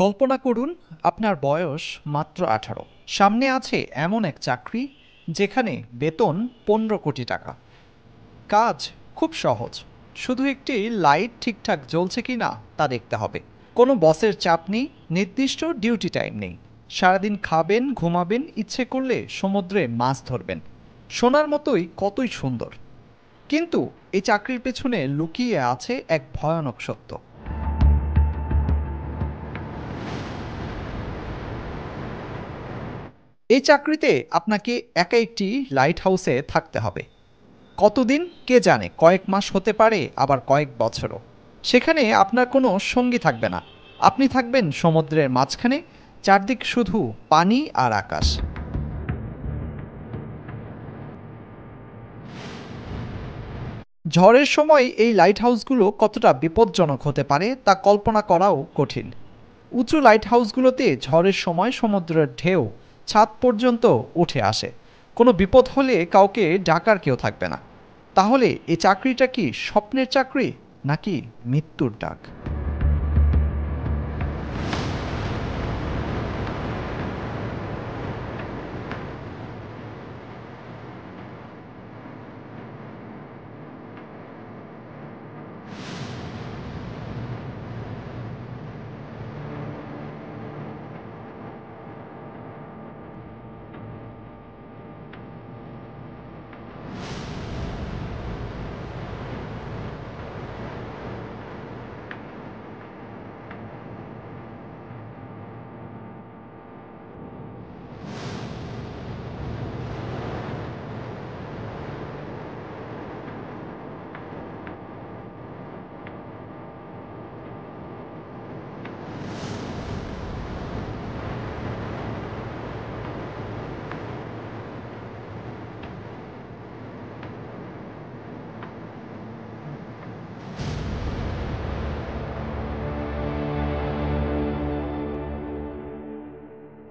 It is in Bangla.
কল্পনা করুন আপনার বয়স মাত্র ১৮। সামনে আছে এমন এক চাকরি যেখানে বেতন ১৫ কোটি টাকা। কাজ খুব সহজ, শুধু একটি লাইট ঠিকঠাক জ্বলছে কিনা তা দেখতে হবে। কোনো বসের চাপ নেই, নির্দিষ্ট ডিউটি টাইম নেই। সারাদিন খাবেন, ঘুমাবেন, ইচ্ছে করলে সমুদ্রে মাছ ধরবেন। শোনার মতোই কতই সুন্দর, কিন্তু এই চাকরির পেছনে লুকিয়ে আছে এক ভয়ানক সত্য। এই চাকরিতে আপনাকে একা একটি লাইট হাউসে থাকতে হবে। কতদিন কে জানে, কয়েক মাস হতে পারে, আবার কয়েক বছরও। সেখানে আপনার কোনো সঙ্গী থাকবে না, আপনি থাকবেন সমুদ্রের মাঝখানে, চারদিক শুধু পানি আর আকাশ। ঝড়ের সময় এই লাইট হাউসগুলো কতটা বিপজ্জনক হতে পারে তা কল্পনা করাও কঠিন। উঁচু লাইট হাউসগুলোতে ঝড়ের সময় সমুদ্রের ঢেউ ছাদ পর্যন্ত উঠে আসে। কোনো বিপদ হলে কাউকে ডাকার কেউ থাকবে না। তাহলে এই চাকরিটা কি স্বপ্নের চাকরি নাকি মৃত্যুর ডাক?